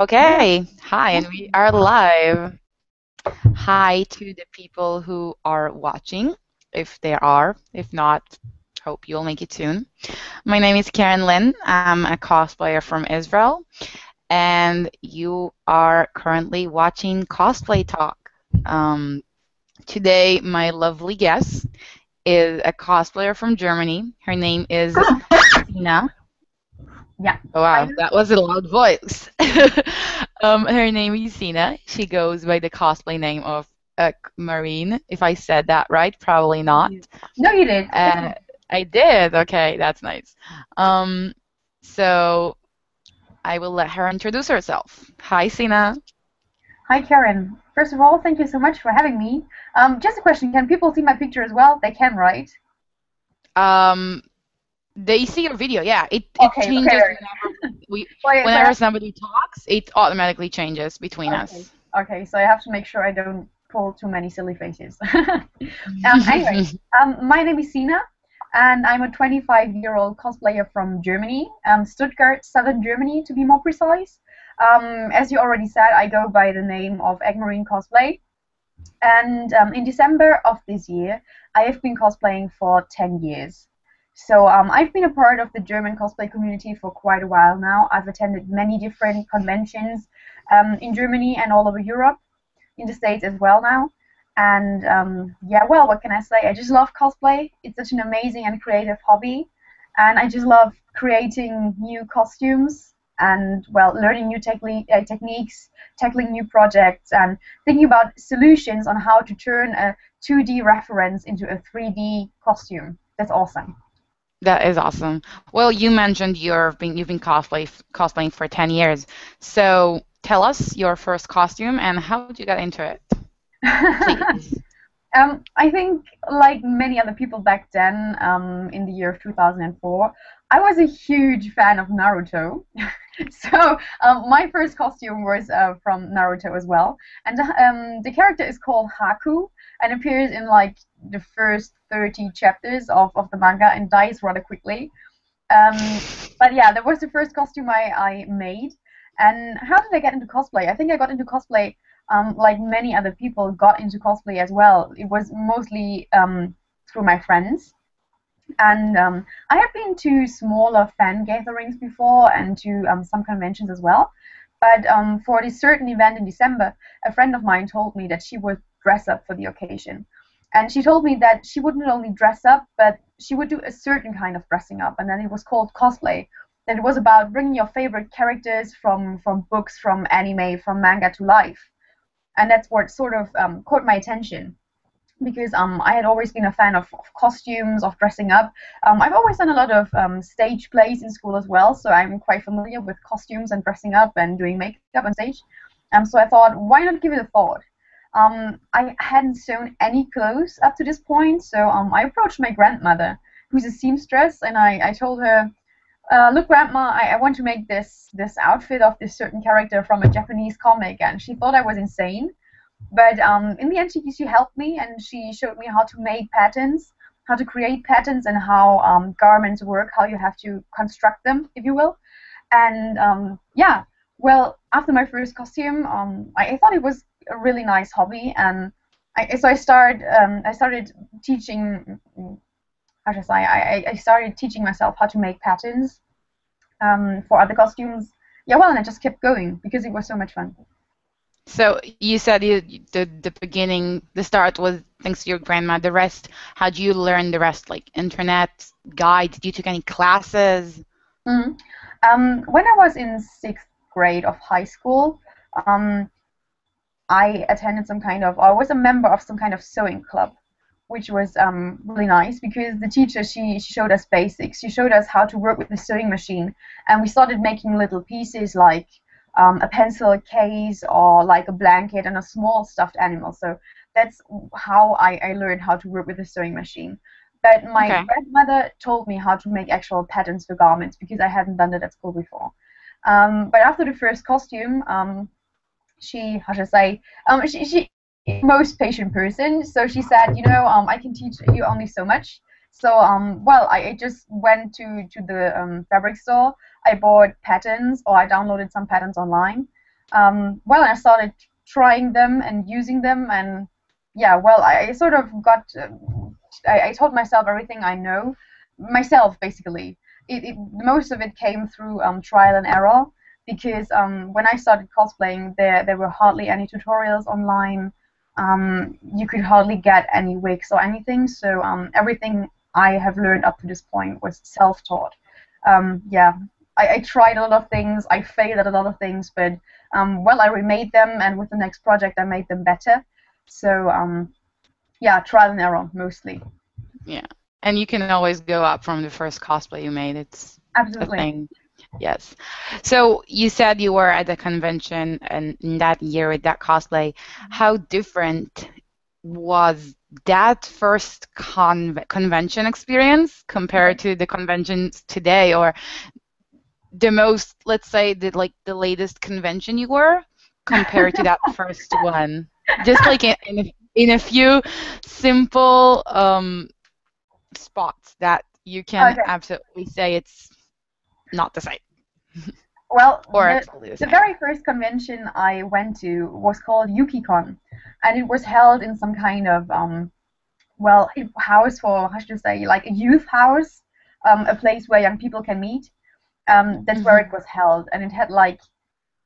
Yeah. Okay, hi, and we are live. Hi to the people who are watching, if there are. If not, hope you'll make it soon. My name is Karen Lynn. I'm a cosplayer from Israel, and you are currently watching Cosplay Talk. Um, Today, my lovely guest is a cosplayer from Germany. Her name is Sina. Yeah. Oh, Hi. wow, that was a loud voice. Her name is Sina. She goes by the cosplay name of Marine. If I said that right, probably not. No, you did. Uh, I did. Okay, that's nice. Um, so I will let her introduce herself. Hi, Sina. Hi, Karen. First of all, thank you so much for having me. Just a question: can people see my picture as well? They can, right? Um, they see your video. Yeah, it Okay. Okay. changes Very whenever So I whenever have, somebody talks. It automatically changes between okay. us. Okay. So I have to make sure I don't pull too many silly faces. Anyway, my name is Sina, and I'm a 25-year-old cosplayer from Germany, Stuttgart, southern Germany, to be more precise. As you already said, I go by the name of Egmarine Cosplay. And in December of this year, I have been cosplaying for 10 years. So I've been a part of the German cosplay community for quite a while now. I've attended many different conventions in Germany and all over Europe, in the States as well now. And yeah, well, what can I say? I just love cosplay. It's such an amazing and creative hobby. And I just love creating new costumes and, well, learning new techniques, tackling new projects, and thinking about solutions on how to turn a 2D reference into a 3D costume. That's awesome. That is awesome. Well, you mentioned you've been cosplaying for 10 years. So tell us your first costume and how did you get into it, please? I think, like many other people back then, in the year of 2004, I was a huge fan of Naruto. So my first costume was from Naruto as well, and the character is called Haku and appears in like the first 30 chapters of the manga and dies rather quickly. Um, but yeah, that was the first costume I made. And how did I get into cosplay? I think I got into cosplay like many other people got into cosplay as well. It was mostly through my friends. And I have been to smaller fan gatherings before and to some conventions as well. But for this certain event in December, a friend of mine told me that she would dress up for the occasion. And she told me that she wouldn't only dress up, but she would do a certain kind of dressing up. And then it was called cosplay. That it was about bringing your favorite characters from books, from anime, from manga to life. And that's what sort of caught my attention because I had always been a fan of costumes, of dressing up. I've always done a lot of stage plays in school as well, so I'm quite familiar with costumes and dressing up and doing makeup on stage. So I thought, why not give it a thought? I hadn't sewn any clothes up to this point, so I approached my grandmother, who's a seamstress, and I told her, "Look, Grandma, I want to make this outfit of this certain character from a Japanese comic," and she thought I was insane. But in the end, she helped me and she showed me how to make patterns, how to create patterns, and how garments work, how you have to construct them, if you will. And yeah, well, after my first costume, I thought it was a really nice hobby, and I started teaching. How should I say? I started teaching myself how to make patterns for other costumes. Yeah, well, and I just kept going because it was so much fun. So you said the beginning, the start was thanks to your grandma. The rest, how do you learn the rest? Like internet, guides? Did you took any classes? Mhm. When I was in sixth grade of high school, um, I attended I was a member of some kind of sewing club, which was really nice because the teacher, she showed us basics. She showed us how to work with the sewing machine, and we started making little pieces like a pencil case or like a blanket and a small stuffed animal. So that's how I learned how to work with the sewing machine. But my Okay. grandmother told me how to make actual patterns for garments because I hadn't done that at school before. But after the first costume, she how should I say she most patient person, so she said, I can teach you only so much. So well, I just went to the fabric store. I bought patterns, or I downloaded some patterns online, Well, I started trying them and using them, and yeah, well, I sort of got. I told myself everything I know myself, basically. Most of it came through trial and error because when I started cosplaying, there were hardly any tutorials online. You could hardly get any wigs or anything, so everything I have learned up to this point was self-taught. Yeah, I tried a lot of things, I failed at a lot of things, but well, I remade them, and with the next project, I made them better. So yeah, trial and error mostly. Yeah. And you can always go up from the first cosplay you made. It's a Absolutely. thing. Yes. So you said you were at the convention and in that year with that cosplay. How different was that first convention experience compared to the conventions today, or the most, let's say, the latest convention you were compared to that first one? Just like in a few simple spots that you can Okay. absolutely say it's not the same Well, or the absolutely the the same. very first convention I went to was called YukiCon, and it was held in some kind of well, a house for, how should I say, like a youth house, a place where young people can meet. That's where it Mhm. was held, and it had like,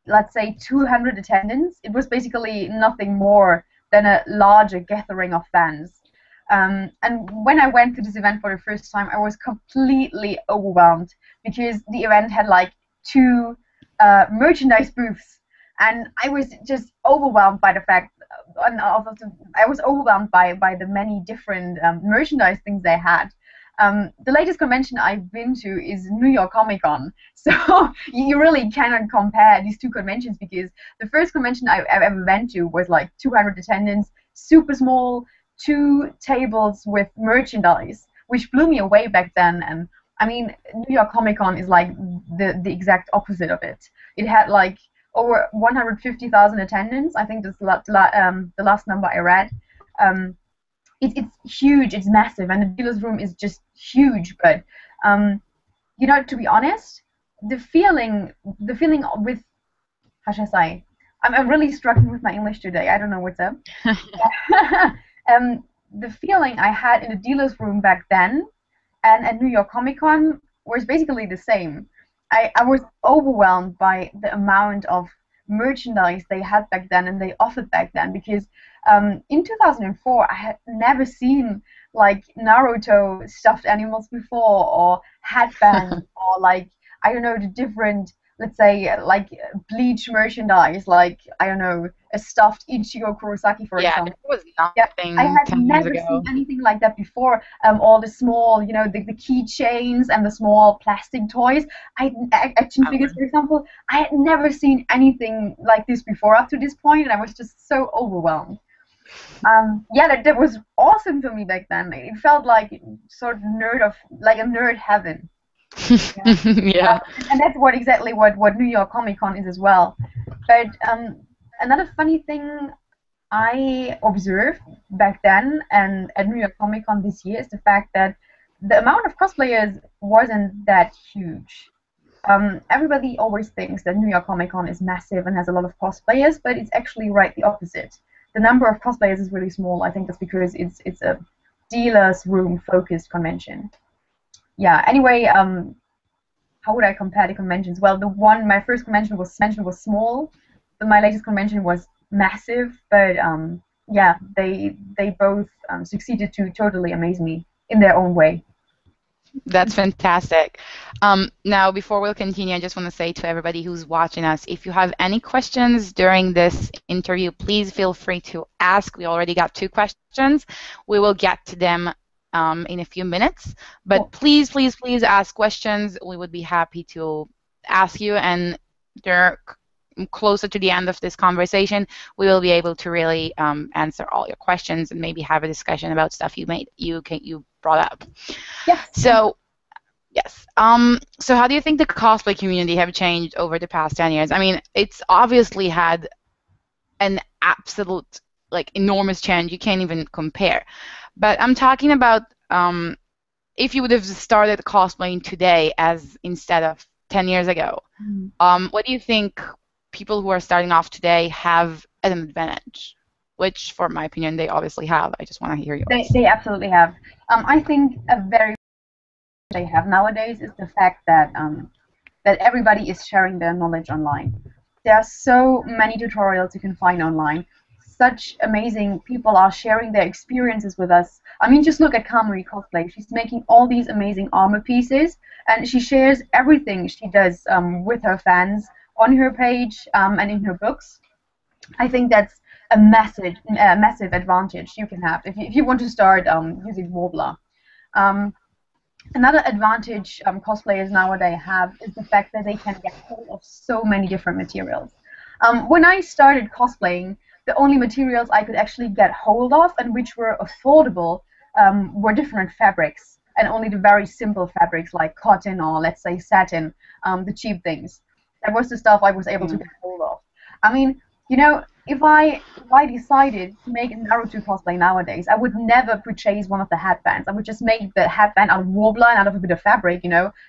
let's say, 200 attendants. It was basically nothing more than a larger gathering of fans. And when I went to this event for the first time, I was completely overwhelmed because the event had like two merchandise booths, and I was just overwhelmed by the fact. And also, I was overwhelmed by the many different merchandise things they had. The latest convention I've been to is New York Comic Con, so you really cannot compare these two conventions because the first convention I ever went to was like 200 attendants, super small, two tables with merchandise, which blew me away back then. And I mean, New York Comic Con is like the exact opposite of it. It had like over 150,000 attendants. I think that's the last number I read. Um, it's huge, it's massive, and the dealer's room is just huge. But um, you know, to be honest, the feeling with, how should I say, I'm really struggling with my English today. I don't know what's up. The feeling I had in the dealer's room back then and at New York Comic Con was basically the same. I was overwhelmed by the amount of merchandise they had back then and they offered back then because in 2004 I had never seen like Naruto stuffed animals before, or headbands, or like, I don't know, the different, let's say, like Bleach merchandise, like, I don't know, a stuffed Ichigo Kurosaki, for Yeah, there example. was Yeah, I nothing had 10 years never seen ago. anything like that before. All the small, you know, the keychains and the small plastic toys. Action figures, Ever. for example. I had never seen anything like this before up to this point, and I was just so overwhelmed. Yeah, that was awesome for me back then. It felt like sort of like a nerd heaven. Yeah, Yeah. and that's what exactly what New York Comic Con is as well. But another funny thing I observed back then and at New York Comic Con this year is the fact that the amount of cosplayers wasn't that huge. Everybody always thinks that New York Comic Con is massive and has a lot of cosplayers, but it's actually right the opposite. The number of cosplayers is really small. I think that's because it's a dealers room focused convention. Yeah. Anyway, how would I compare the conventions? Well, my first convention was small, but my latest convention was massive. But yeah, they both succeeded to totally amaze me in their own way. That's fantastic. Now, before we'll continue, I just want to say to everybody who's watching us, if you have any questions during this interview, please feel free to ask. We already got two questions. We will get to them in a few minutes. But Cool. please, please, please ask questions. We would be happy to ask you. And they're closer to the end of this conversation, we will be able to really answer all your questions and maybe have a discussion about stuff you brought up. Yes. So yes. So how do you think the cosplay community have changed over the past 10 years? I mean, it's obviously had an absolute, like, enormous change. You can't even compare. But I'm talking about if you would have started cosplaying today as instead of 10 years ago, Mhm. what do you think? people who are starting off today have an advantage, which, for my opinion, they obviously have. I just want to hear yours. They absolutely have. I think a very they have nowadays is the fact that that everybody is sharing their knowledge online. There are so many tutorials you can find online. Such amazing people are sharing their experiences with us. I mean, just look at Kamui Cosplay. She's making all these amazing armor pieces, and she shares everything she does with her fans on her page and in her books. I think that's a massive advantage you can have if you want to start using Warbler. Um, Another advantage cosplayers nowadays have is the fact that they can get hold of so many different materials. When I started cosplaying, the only materials I could actually get hold of and which were affordable were different fabrics, and only the very simple fabrics like cotton or let's say satin, the cheap things. That was the stuff I was able to get hold of. I mean, you know, if I decided to make a Naruto cosplay nowadays, I would never purchase one of the headbands. I would just make the headband out of warbler and out of a bit of fabric.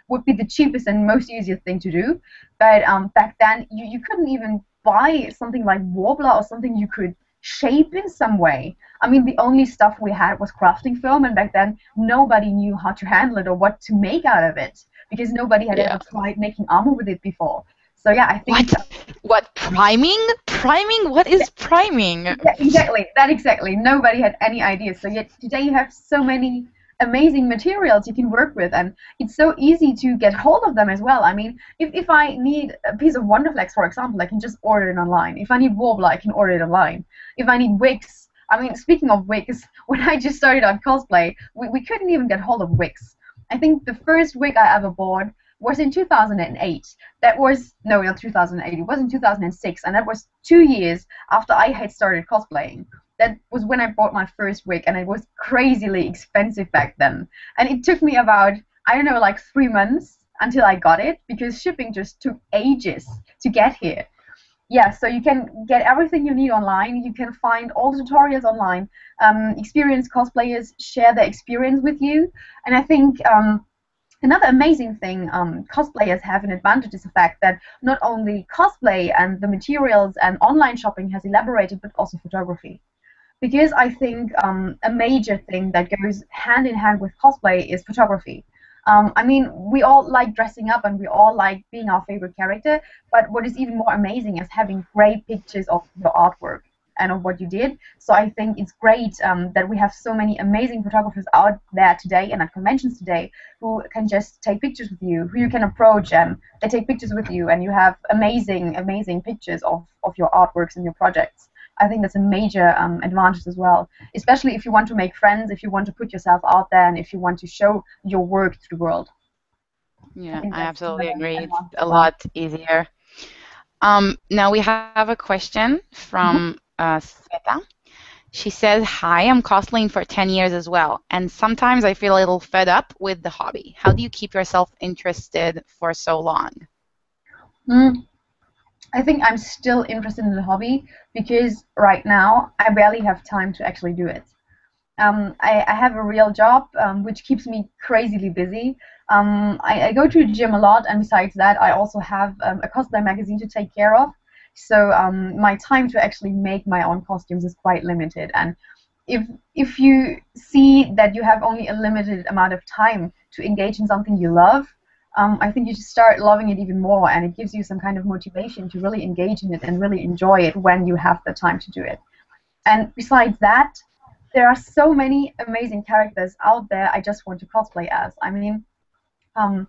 Would be the cheapest and most easiest thing to do. But back then, you couldn't even buy something like warbler or something you could shape in some way. I mean, the only stuff we had was crafting foam, and back then nobody knew how to handle it or what to make out of it because nobody had Yeah. ever tried making armor with it before. So yeah, I think. What? What? Priming? Priming? What is priming? Yeah, exactly. That exactly. Nobody had any idea. So yet today you have so many amazing materials you can work with, and it's so easy to get hold of them as well. I mean, if I need a piece of Wonderflex, for example, I can just order it online. If I need Warbler, I can order it online. If I need wigs, I mean, speaking of wigs, when I just started on cosplay, we couldn't even get hold of wigs. I think the first wig I ever bought was in 2008. That was, no, not 2008, it was in 2006, and that was 2 years after I had started cosplaying. That was when I bought my first wig, and it was crazily expensive back then. And it took me about, I don't know, like 3 months until I got it, because shipping just took ages to get here. Yeah, so you can get everything you need online. You can find all the tutorials online. Experienced cosplayers share their experience with you. And I think another amazing thing cosplayers have an advantage is the fact that not only cosplay and the materials and online shopping has elaborated, but also photography. Because I think a major thing that goes hand in hand with cosplay is photography. I mean, we all like dressing up and we all like being our favorite character, but what is even more amazing is having great pictures of your artwork and of what you did. So I think it's great that we have so many amazing photographers out there today and at conventions today who can just take pictures with you, who you can approach and they take pictures with you, and you have amazing, amazing pictures of your artworks and your projects. I think that's a major advantage as well, especially if you want to make friends, if you want to put yourself out there, and if you want to show your work to the world. I Yeah, think I that's absolutely another agree. It's advantage a as well. lot easier. Now we have a question Mhm. from Sveta. She says, "Hi, I'm cosplaying for 10 years as well, and sometimes I feel a little fed up with the hobby. How do you keep yourself interested for so long?" Mm, I think I'm still interested in the hobby because right now I barely have time to actually do it. I have a real job which keeps me crazily busy. I go to the gym a lot, and besides that, I also have a cosplay magazine to take care of. So my time to actually make my own costumes is quite limited. And if if you see that you have only a limited amount of time to engage in something you love, I think you should start loving it even more, and it gives you some kind of motivation to really engage in it and really enjoy it when you have the time to do it. And besides that, there are so many amazing characters out there I just want to cosplay as. I mean, um,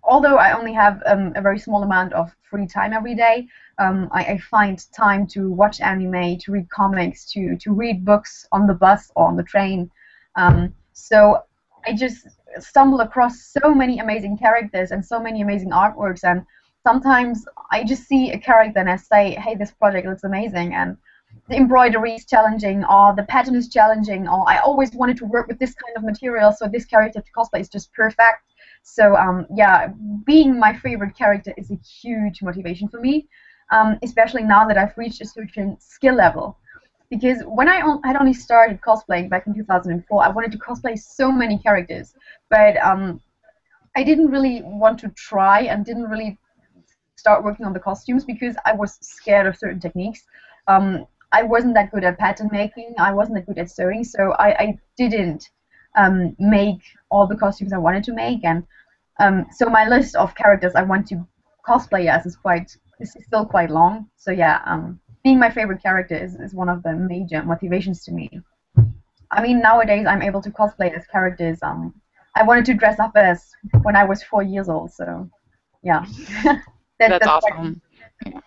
although I only have a very small amount of free time every day, I find time to watch anime, to read comics, to read books on the bus or on the train. So I just stumble across so many amazing characters and so many amazing artworks, and sometimes I just see a character and I say, hey, this project looks amazing, and the embroidery is challenging, or the pattern is challenging, or I always wanted to work with this kind of material, so this character to cosplay is just perfect. So yeah, being my favorite character is a huge motivation for me, especially now that I've reached a certain skill level. Because when had only started cosplaying back in 2004, I wanted to cosplay so many characters, but I didn't really want to try and didn't really start working on the costumes because I was scared of certain techniques. I wasn't that good at pattern making. I wasn't that good at sewing, so I didn't make all the costumes I wanted to make, and so my list of characters I want to cosplay as is still quite long. So yeah, being my favorite character is one of the major motivations to me. I mean, nowadays I'm able to cosplay as characters I wanted to dress up as when I was 4 years old. So yeah, That's that's quite. awesome. Yeah.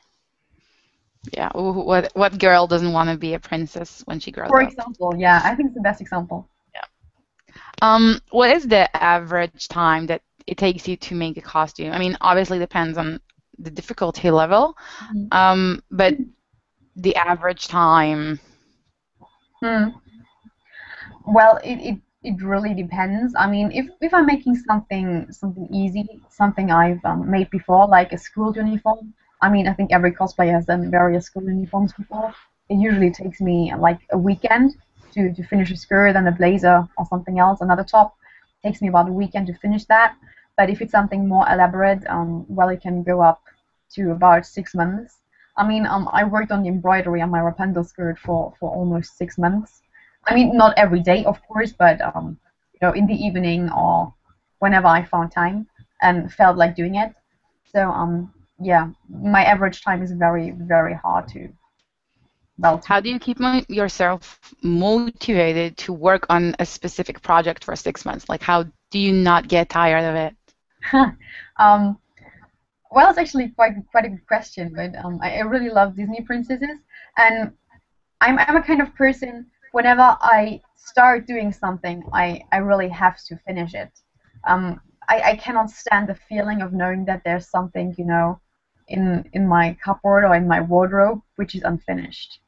Yeah. Ooh, what girl doesn't want to be a princess when she grows For up? example, yeah, I think it's the best example. Yeah. What is the average time that it takes you to make a costume? I mean, obviously depends on the difficulty level, Mhm. but the average time. Hmm. Well, it really depends. I mean, if I'm making something easy, something I've made before, like a school uniform. I mean, I think every cosplayer has done various school uniforms before. It usually takes me like a weekend to finish a skirt and a blazer or something else, another top. Takes me about a weekend to finish that. But if it's something more elaborate, well, it can go up to about 6 months. I mean, I worked on the embroidery on my Rapunzel skirt for almost 6 months. I mean, not every day, of course, but in the evening or whenever I found time and felt like doing it. So yeah, my average time is very, very hard to well to. How do you keep yourself motivated to work on a specific project for 6 months? Like, how do you not get tired of it? um, well, it's actually quite a good question, but I really love Disney princesses, and I'm a kind of person. Whenever I start doing something, I really have to finish it. I cannot stand the feeling of knowing that there's something, in my cupboard or in my wardrobe which is unfinished.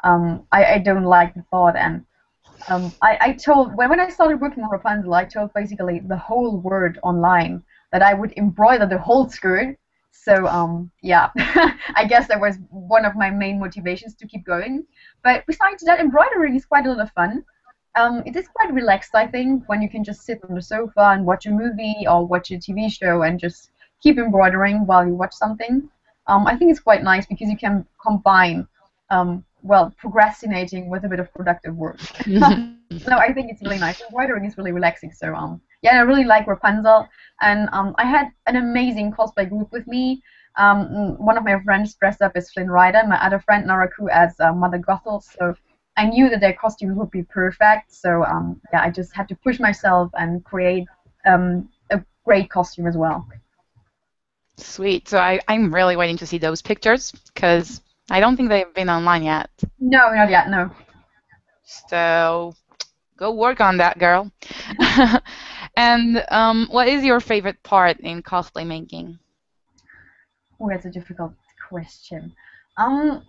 I don't like the thought, and I told when I started working on Rapunzel, I told basically the whole world online that I would embroider the whole skirt. So yeah, I guess that was one of my main motivations to keep going. But besides that, embroidering is quite a lot of fun. It is quite relaxed, I think, when you can just sit on the sofa and watch a movie or watch a TV show and just keep embroidering while you watch something. I think it's quite nice because you can combine, well, procrastinating with a bit of productive work. No, I think it's really nice. Embroidering is really relaxing. So yeah, I really like Rapunzel, and I had an amazing cosplay group with me. One of my friends dressed up as Flynn Rider, my other friend Naraku as Mother Gothel. So I knew that their costumes would be perfect. So yeah, I just had to push myself and create a great costume as well. Sweet. So I'm really waiting to see those pictures because I don't think they've been online yet. No, not yet. No. So go work on that, girl. And what is your favorite part in cosplay making? Oh, that's a difficult question. Um,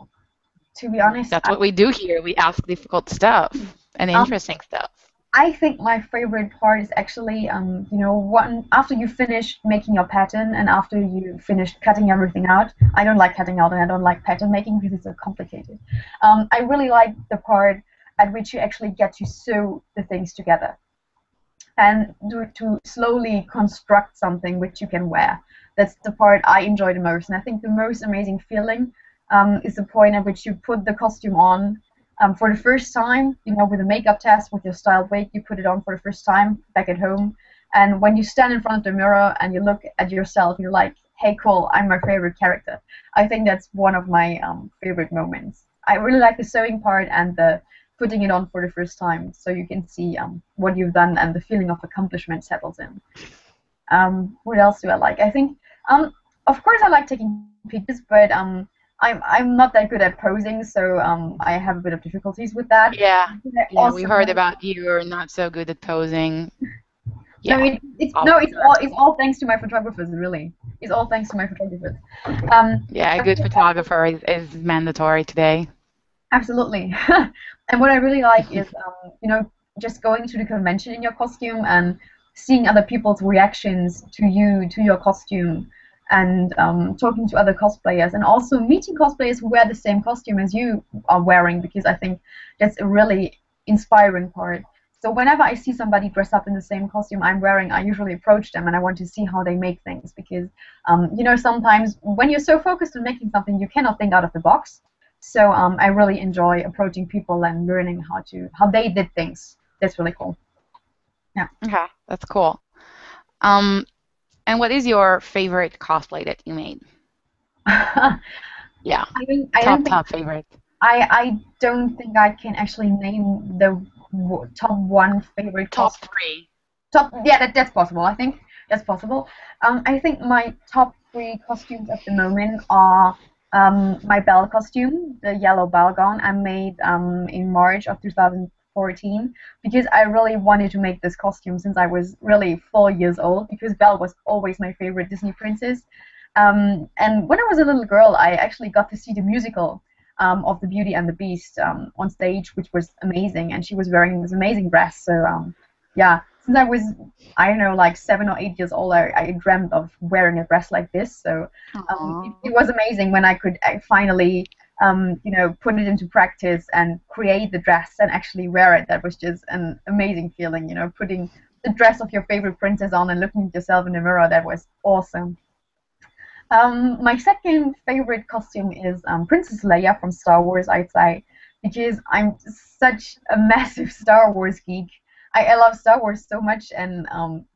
to be honest, That's what we do here. We ask difficult stuff and um, interesting stuff. I think my favorite part is actually, one after you finish making your pattern and after you finish cutting everything out. I don't like cutting out and I don't like pattern making because it's so complicated. I really like the part at which you actually get to sew the things together and to slowly construct something which you can wear. That's the part I enjoy the most. And I think the most amazing feeling is the point at which you put the costume on for the first time, with a makeup test, with your styled wig, you put it on for the first time back at home. And when you stand in front of the mirror and you look at yourself, you're like, hey, cool, I'm my favorite character. I think that's one of my favorite moments. I really like the sewing part and the putting it on for the first time so you can see what you've done and the feeling of accomplishment settles in. What else do I like? I think, of course, I like taking pictures, but I'm not that good at posing, so I have a bit of difficulties with that. Yeah, But I yeah, we also heard really, about you're not so good at posing. no, Yeah, it's all thanks to my photographers, really. It's all thanks to my photographers. yeah, a I good think photographer is mandatory today. absolutely. And what I really like is, just going to the convention in your costume and seeing other people's reactions to you, to your costume, and talking to other cosplayers, and also meeting cosplayers who wear the same costume as you are wearing, because I think that's a really inspiring part. So whenever I see somebody dressed up in the same costume I'm wearing, I usually approach them and I want to see how they make things because, sometimes when you're so focused on making something, you cannot think out of the box. So I really enjoy approaching people and learning how they did things. That's really cool. Yeah. Okay, that's cool. Um, and what is your favorite cosplay that you made? Yeah, I don't think top favorite. I don't think I can actually name the top one favorite Top costume. three. Yeah, that's possible. I think that's possible. I think my top three costumes at the moment are my bell costume, the yellow bell gown I made in March of 2014 because I really wanted to make this costume since I was really 4 years old because Belle was always my favorite Disney princess. And when I was a little girl, I actually got to see the musical of The Beauty and the Beast on stage, which was amazing. And she was wearing this amazing dress. So yeah, since I was, I don't know, like 7 or 8 years old, I dreamt of wearing a dress like this. So Aw. it was amazing when I could finally, put it into practice and create the dress and actually wear it. That was just an amazing feeling, putting the dress of your favorite princess on and looking at yourself in the mirror. That was awesome. My second favorite costume is Princess Leia from Star Wars, I'd say, because I'm such a massive Star Wars geek. I love Star Wars so much, and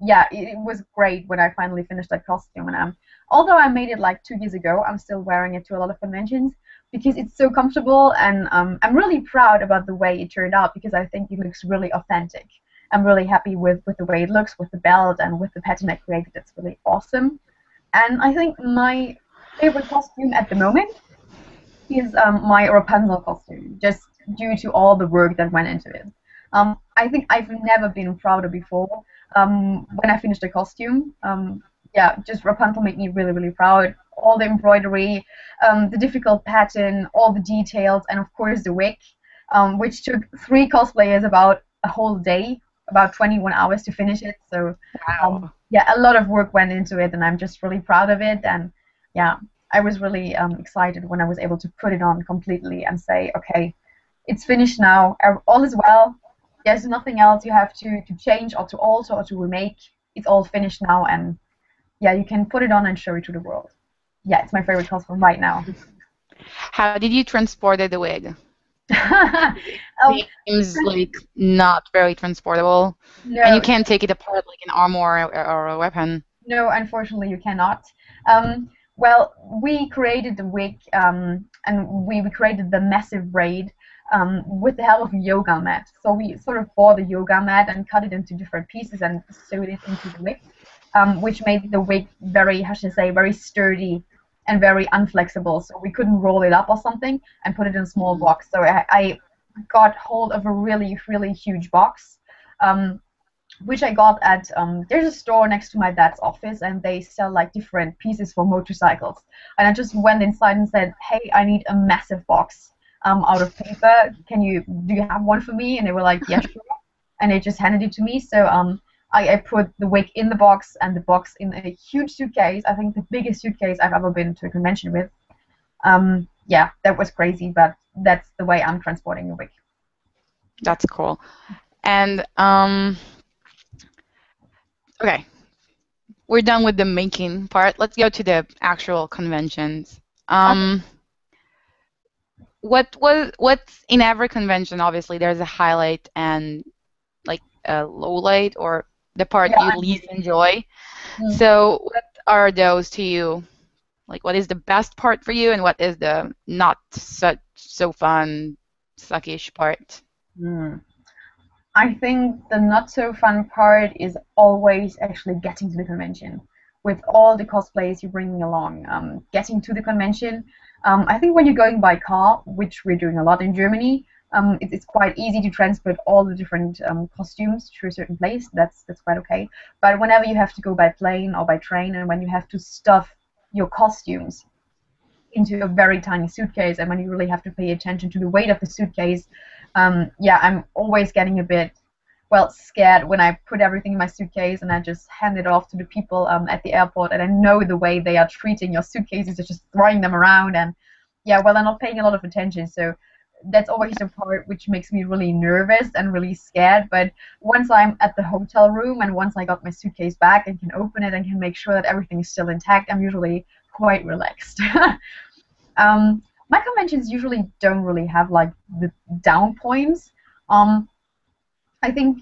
yeah, it was great when I finally finished that costume. And although I made it like 2 years ago, I'm still wearing it to a lot of conventions because it's so comfortable, and I'm really proud about the way it turned out because I think it looks really authentic. I'm really happy with the way it looks, with the belt, and with the pattern I created. It's really awesome. And I think my favorite costume at the moment is my Rapunzel costume, just due to all the work that went into it. I think I've never been prouder before when I finished the costume. Yeah, just Rapunzel made me really, really proud. All the embroidery, the difficult pattern, all the details, and of course the wig, which took 3 cosplayers about a whole day, about 21 hours to finish it. So Wow. yeah, a lot of work went into it, and I'm just really proud of it. And yeah, I was really excited when I was able to put it on completely and say, okay, it's finished now. All is well. There's nothing else you have to change or to alter or to remake. It's all finished now, and yeah, you can put it on and show it to the world. Yeah, it's my favorite costume right now. How did you transport the wig? um, Seems like not very transportable, and you no, can't take it apart like an armor or a weapon. no, unfortunately, you cannot. Well, we created the wig, and we created the massive braid with the help of a yoga mat. So we sort of bought the yoga mat and cut it into different pieces and sewed it into the wig, which made the wig very, how should I say, very sturdy and very unflexible. So we couldn't roll it up or something and put it in a small Mm. box. So I got hold of a really, really huge box. Which I got at there's a store next to my dad's office and they sell like different pieces for motorcycles. And I just went inside and said, "Hey, I need a massive box out of paper. Do you have one for me?" And they were like, "Yeah, sure." And they just handed it to me. So I put the wig in the box and the box in a huge suitcase. I think the biggest suitcase I've ever been to a convention with. Yeah, that was crazy, but that's the way I'm transporting a wig. That's cool. And okay, we're done with the making part. Let's go to the actual conventions. Okay. Um, what's in every convention? Obviously, there's a highlight and like a low light or the part Yeah. you least enjoy. Mm. So, what are those to you? Like, what is the best part for you, and what is the not such so fun, suckish part? Mm. I think the not so fun part is always actually getting to the convention with all the cosplays you're bringing along. Getting to the convention, I think when you're going by car, which we're doing a lot in Germany, it's quite easy to transport all the different costumes to a certain place. That's quite okay. But whenever you have to go by plane or by train, and when you have to stuff your costumes into a very tiny suitcase, and when you really have to pay attention to the weight of the suitcase, yeah, I'm always getting a bit, well, scared when I put everything in my suitcase and I just hand it off to the people at the airport, and I know the way they are treating your suitcases, they're just throwing them around, and yeah, well, they're not paying a lot of attention. So that's always the part which makes me really nervous and really scared. But once I'm at the hotel room and once I got my suitcase back and can open it and can make sure that everything is still intact, I'm usually quite relaxed. My conventions usually don't really have like the down points. Um, I think,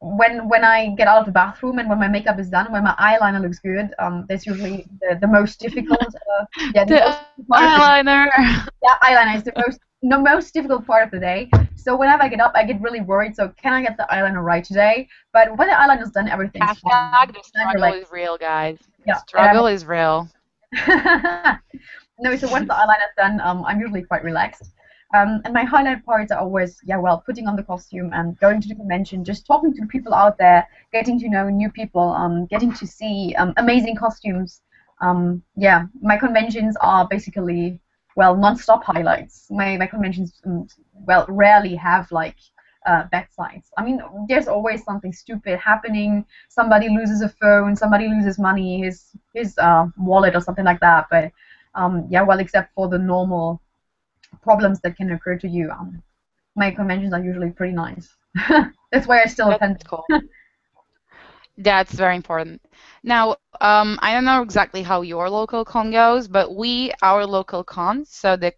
when I get out of the bathroom and when my makeup is done, when my eyeliner looks good, that's usually the most difficult. Yeah, the most The difficult part of the eyeliner. yeah, eyeliner is the most difficult part of the day. So whenever I get up, I get really worried. So can I get the eyeliner right today? But when the eyeliner is done, everything's fine. Hashtag the I'm struggle is relaxed. real, guys. The Yeah, and struggle is real. no, so once the eyeliner is done, I'm usually quite relaxed. And my highlight parts are always, yeah, well, putting on the costume and going to the convention, just talking to people out there, getting to know new people, getting to see amazing costumes. Yeah, my conventions are basically, well, non-stop highlights. My conventions, well, rarely have like bad sides. I mean, there's always something stupid happening. Somebody loses a phone, somebody loses money, his wallet or something like that. But yeah, well, except for the normal problems that can occur to you, my conventions are usually pretty nice. That's why I still That's attend. cool. That's very important. Now, I don't know exactly how your local con goes, but our local cons, so the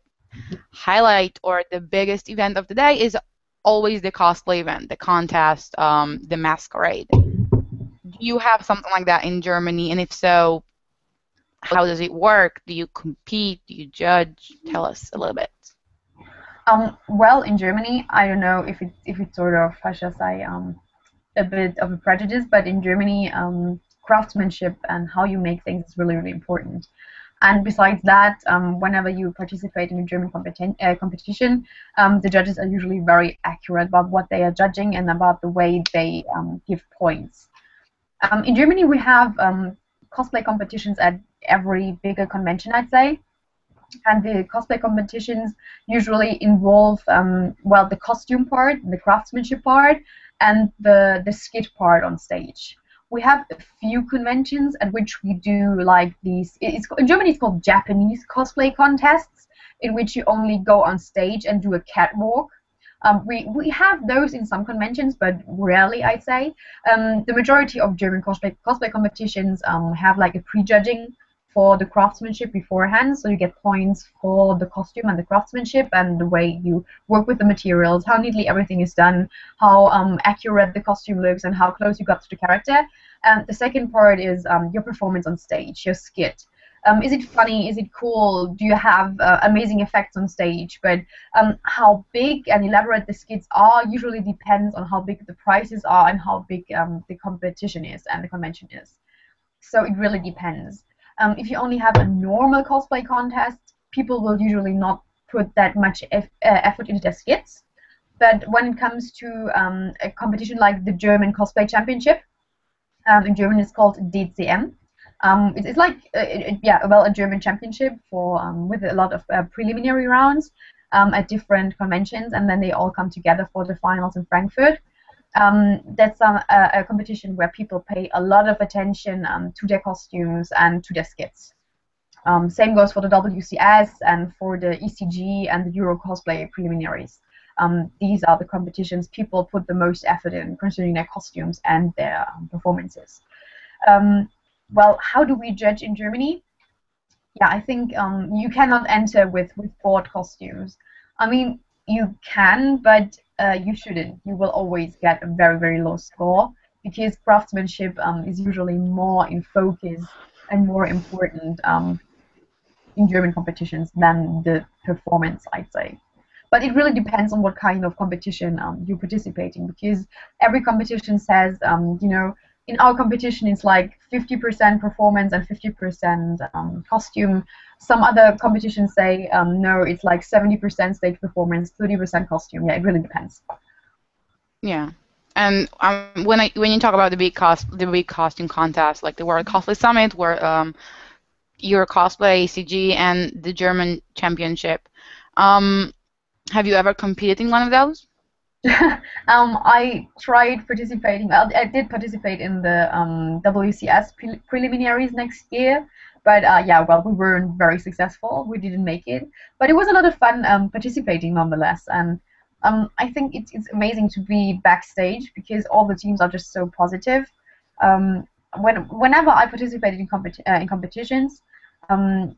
highlight or the biggest event of the day is always the cosplay event, the contest, the masquerade. Do you have something like that in Germany? And if so, how does it work? Do you compete? Do you judge? Tell us a little bit. Well, in Germany, I don't know if it's sort of, how shall I say, a bit of a prejudice, but in Germany, craftsmanship and how you make things is really, really important. And besides that, whenever you participate in a German competition, the judges are usually very accurate about what they are judging and about the way they give points. In Germany, we have cosplay competitions at every bigger convention, I'd say. And the cosplay competitions usually involve, well, the costume part, the craftsmanship part, and the skit part on stage. We have a few conventions at which we do like these. In Germany, it's called Japanese cosplay contests, in which you only go on stage and do a catwalk. We have those in some conventions, but rarely, I'd say. The majority of German cosplay competitions have like a prejudging for the craftsmanship beforehand, so you get points for the costume and the craftsmanship and the way you work with the materials, how neatly everything is done, how accurate the costume looks, and how close you got to the character. And the second part is your performance on stage, your skit. Is it funny? Is it cool? Do you have amazing effects on stage? But how big and elaborate the skits are usually depends on how big the prizes are and how big the competition is and the convention is. So it really depends. If you only have a normal cosplay contest, people will usually not put that much effort into their skits. But when it comes to a competition like the German Cosplay Championship, in German it's called DCM. It's like yeah, well, a German championship for with a lot of preliminary rounds at different conventions, and then they all come together for the finals in Frankfurt. That's a competition where people pay a lot of attention to their costumes and to their skits. Same goes for the WCS and for the ECG and the Euro Cosplay preliminaries. These are the competitions people put the most effort in concerning their costumes and their performances. Um, well, how do we judge in Germany? Yeah, I think you cannot enter with board costumes. I mean, you can, but you shouldn't. You will always get a very, very low score because craftsmanship is usually more in focus and more important in German competitions than the performance, I'd say. But it really depends on what kind of competition you participate in, because every competition says, in our competition it's like 50% performance and 50% costume. Some other competitions say, no, it's like 70% stage performance, 30% costume. Yeah, it really depends. Yeah. And when you talk about the big costume contest, like the World Cosplay Summit, where your cosplay ACG and the German Championship, um, have you ever competed in one of those? I tried participating. Well, I did participate in the WCS preliminaries next year, But yeah, well, we weren't very successful. We didn't make it, but it was a lot of fun participating nonetheless. And I think it's amazing to be backstage because all the teams are just so positive. Um, whenever I participated in competitions, um,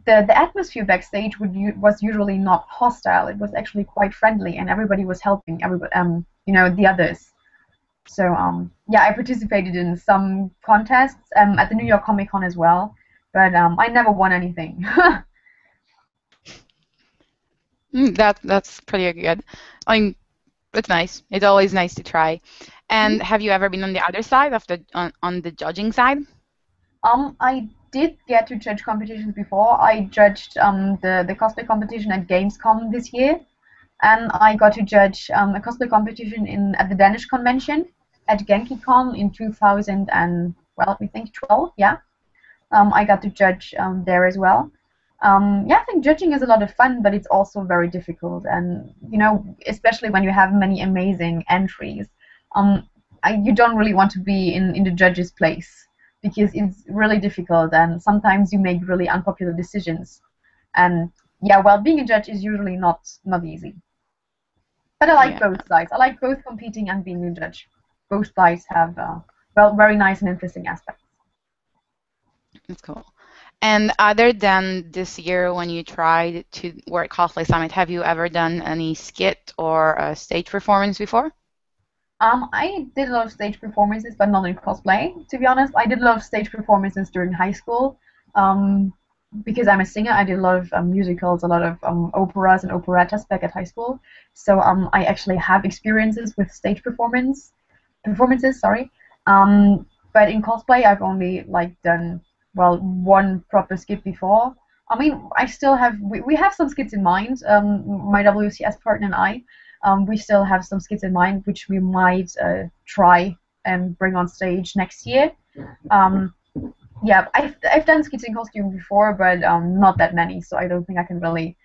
the atmosphere backstage was usually not hostile. It was actually quite friendly, and everybody was helping everybody, the others. So yeah, I participated in some contests at the New York Comic Con as well, but I never won anything. That's pretty good. I mean, it's nice. It's always nice to try. And have you ever been on the other side of on the judging side? I did get to judge competitions before. I judged the cosplay competition at Gamescom this year, and I got to judge a cosplay competition in at the Danish convention at GenkiCon in 2000 and well, we think 12. Yeah, I got to judge there as well. Yeah, I think judging is a lot of fun, but it's also very difficult, and especially when you have many amazing entries, um, you don't really want to be in the judge's place because it's really difficult, and sometimes you make really unpopular decisions. And yeah, well, being a judge is usually not easy. But I like Yeah, both sides. I like both competing and being a judge. Both sides have well, very nice and interesting aspects. that's cool. And other than this year when you tried to work Cosplay Summit, have you ever done any skit or a stage performance before? I did a lot of stage performances, but not in cosplay. To be honest, I did a lot of stage performances during high school. Um, because I'm a singer, I did a lot of musicals, a lot of operas and operettas back at high school. So I actually have experiences with stage performances. Sorry. But in cosplay, I've only like done well one proper skit before. I mean, I still have we have some skits in mind. My WCS partner and I. We still have some skits in mind, which we might try and bring on stage next year. Um, yeah, I've done skits in costume before, but not that many, so I don't think I can really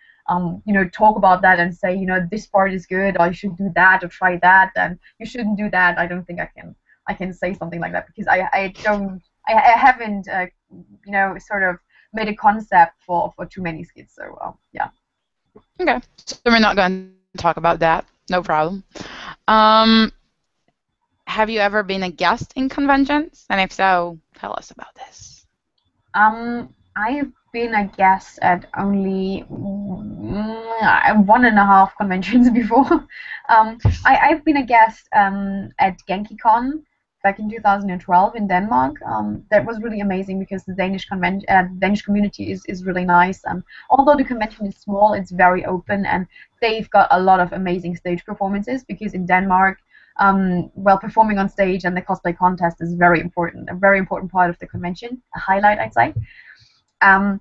talk about that and say this part is good, or you should do that, or try that, and you shouldn't do that. I don't think I can say something like that because I haven't sort of made a concept for too many skits. So yeah. Okay, so we're not going to talk about that. No problem. Um, have you ever been a guest in conventions? And if so, tell us about this. I've been a guest at only one and a half conventions before. I've been a guest at GenkiCon back in 2012 in Denmark. That was really amazing because the Danish community is really nice. Although the convention is small, it's very open, and they've got a lot of amazing stage performances because in Denmark, well, performing on stage and the cosplay contest is very important, a very important part of the convention, a highlight, I'd say. Um,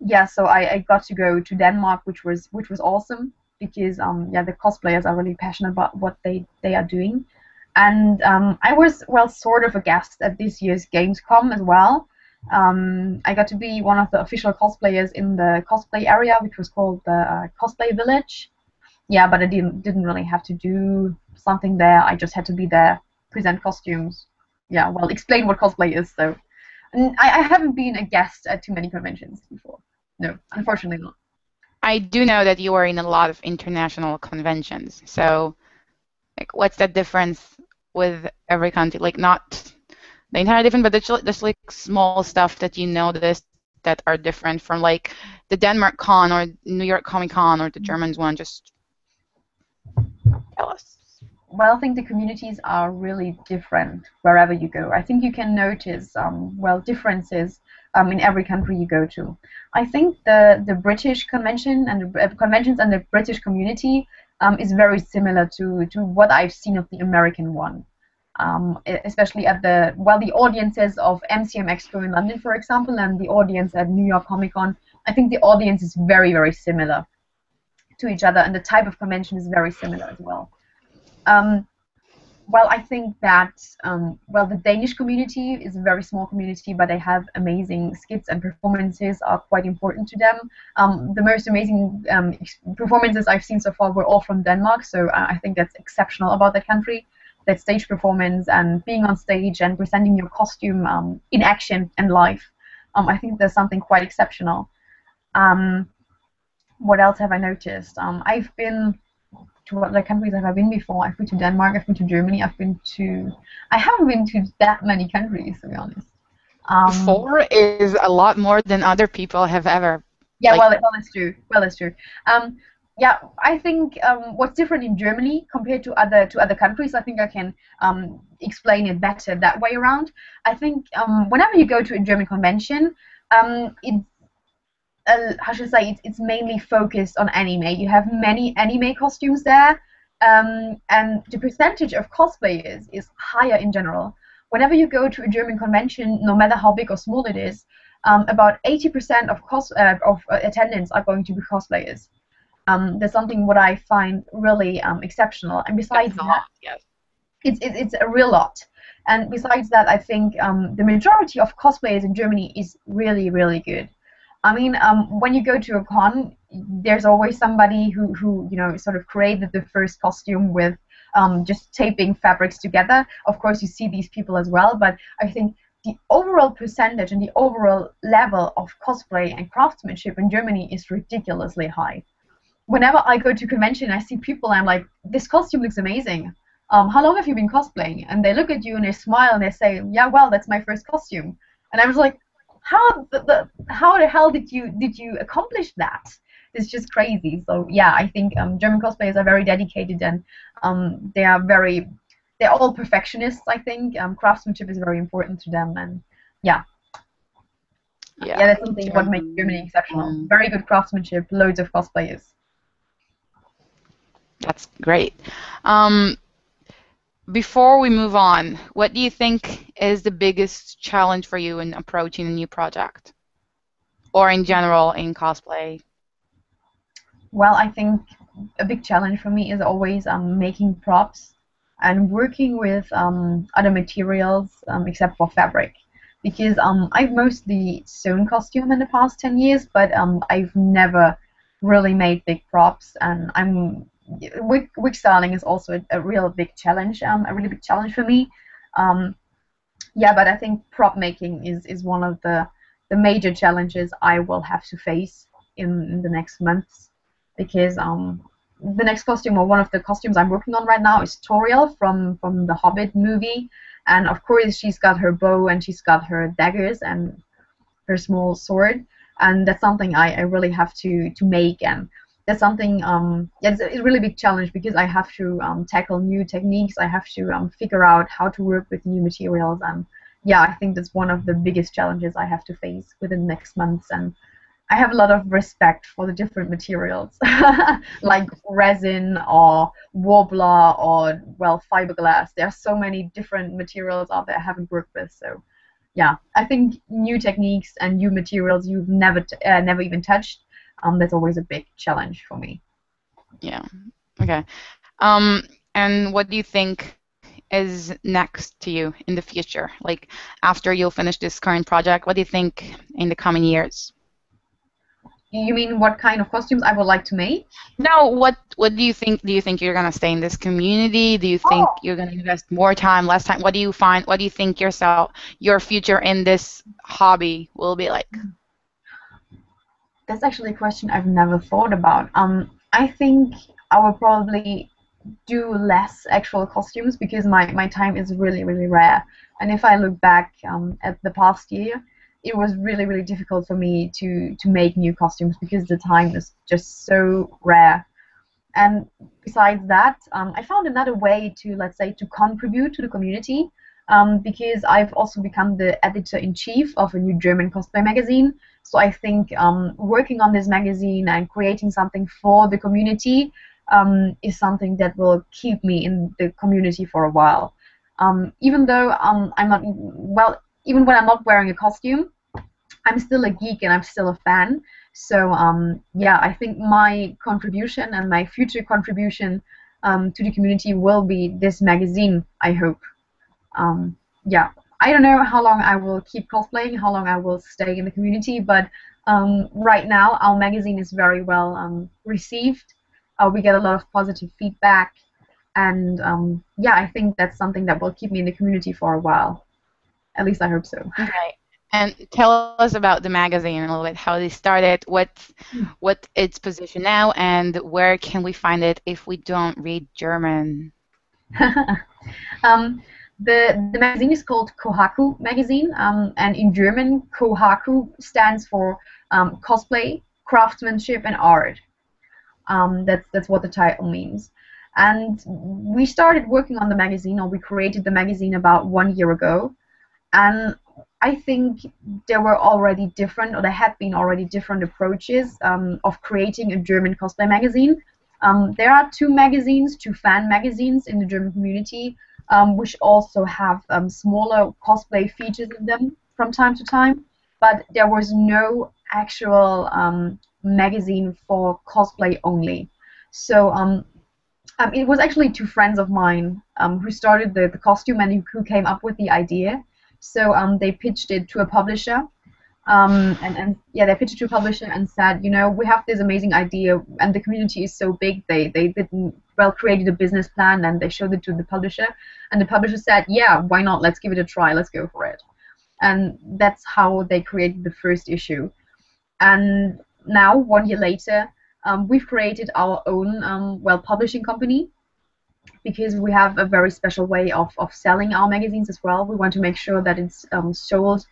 yeah, so I got to go to Denmark, which was awesome because yeah, the cosplayers are really passionate about what they are doing, and I was well sort of a guest at this year's Gamescom as well. I got to be one of the official cosplayers in the cosplay area, which was called the Cosplay Village. Yeah, but I didn't really have to do something there. I just had to be there, present costumes. Yeah, well, explain what cosplay is. So I haven't been a guest at too many conventions before. No, unfortunately not. I do know that you are in a lot of international conventions. So, like, what's the difference with every country? Like, not the entire different, but there's like small stuff that you notice that are different from like the Denmark Con or New York Comic Con or the Germans one. Just tell us. Well, I think the communities are really different wherever you go. I think you can notice well differences in every country you go to. I think the British convention and the conventions and the British community is very similar to what I've seen of the American one. Especially at the audiences of MCM Expo in London, for example, and the audience at New York Comic Con. I think the audience is very, very similar to each other, and the type of convention is very similar as well. Um, well, I think that well, the Danish community is a very small community, but they have amazing skits and performances are quite important to them. The most amazing performances I've seen so far were all from Denmark, so I think that's exceptional about that country. That stage performance and being on stage and presenting your costume in action and live. I think there's something quite exceptional. Um, what else have I noticed? I've been to what other countries have I been before? I've been to Denmark, I've been to Germany, I haven't been to that many countries, to be honest. Um, 4 is a lot more than other people have ever, yeah, like, well, it's true. Well, it's true. Um, yeah, I think what's different in Germany compared to other countries, I think I can explain it better that way around. I think whenever you go to a German convention, it's how should I say, it's mainly focused on anime. You have many anime costumes there, and the percentage of cosplayers is higher in general. Whenever you go to a German convention, no matter how big or small it is, about 80% of attendants are going to be cosplayers. That's something what I find really exceptional. And besides that's a lot, that, yes. it's a real lot. And besides that, I think the majority of cosplayers in Germany is really, really good. I mean, when you go to a con, there's always somebody who sort of created the first costume with just taping fabrics together. Of course, you see these people as well, but I think the overall percentage and the overall level of cosplay and craftsmanship in Germany is ridiculously high. Whenever I go to convention, I see people, I'm like, this costume looks amazing. How long have you been cosplaying? And they look at you and they smile and they say, yeah, well, that's my first costume. And I was like, how the hell did you accomplish that? It's just crazy. So yeah, I think German cosplayers are very dedicated, and they are they're all perfectionists. I think craftsmanship is very important to them, and yeah, Yeah, yeah, that's something what makes Germany German. exceptional. Very good craftsmanship, loads of cosplayers. That's great. Um, Before we move on, what do you think is the biggest challenge for you in approaching a new project, or in general in cosplay? Well, I think a big challenge for me is always making props and working with other materials except for fabric. Because I've mostly sewn costume in the past 10 years, but I've never really made big props. And wig styling is also a real big challenge, a really big challenge for me. Um, yeah, but I think prop making is one of the major challenges I will have to face in the next months, because the next costume, or one of the costumes I'm working on right now, is Toriel from the Hobbit movie, and of course she's got her bow and she's got her daggers and her small sword, and that's something I really have to make, and that's something yeah, it's a really big challenge because I have to tackle new techniques. I have to figure out how to work with new materials, and yeah, I think that's one of the biggest challenges I have to face within the next months. And I have a lot of respect for the different materials, like resin or warbler or, well, fiberglass. There are so many different materials out there I haven't worked with. So yeah, I think new techniques and new materials you've never even touched, that's always a big challenge for me. Yeah. Okay. Um, and what do you think is next to you in the future? Like after you'll finish this current project, what do you think in the coming years? You mean what kind of costumes I would like to make? No, what do you think? Do you think you're gonna stay in this community? Do you think Oh, you're gonna invest more time, less time? What do you find? What do you think your future in this hobby will be like? that's actually a question I've never thought about. I think I will probably do less actual costumes because my time is really, really rare. And if I look back at the past year, it was really, really difficult for me to make new costumes because the time is just so rare. And besides that, I found another way to, let's say, to contribute to the community, because I've also become the editor-in-chief of a new German cosplay magazine. So I think working on this magazine and creating something for the community is something that will keep me in the community for a while. Even though I'm not, well, even when I'm not wearing a costume, I'm still a geek and I'm still a fan. So yeah, I think my contribution and my future contribution to the community will be this magazine, I hope. Um, yeah, I don't know how long I will keep cosplaying, how long I will stay in the community, but right now our magazine is very well received. We get a lot of positive feedback, and yeah, I think that's something that will keep me in the community for a while. At least I hope so. Okay. And tell us about the magazine a little bit, how they started, what its position now, and where can we find it if we don't read German? um, the magazine is called Kohaku magazine, and in German, Kohaku stands for cosplay, craftsmanship, and art. That's what the title means. And we started working on the magazine, or we created the magazine about 1 year ago. And I think there were already different, or there had been already different approaches of creating a German cosplay magazine. There are two magazines, two fan magazines in the German community, which also have smaller cosplay features in them from time to time. But there was no actual magazine for cosplay only. So it was actually two friends of mine who started the costume and who came up with the idea. So they pitched it to a publisher, and yeah, they pitched it to a publisher and said, you know, we have this amazing idea, and the community is so big. They didn't well created a business plan and they showed it to the publisher, and the publisher said, yeah, why not? Let's give it a try. Let's go for it. And that's how they created the first issue. And now, 1 year later, we've created our own well publishing company because we have a very special way of selling our magazines as well. We want to make sure that it's sold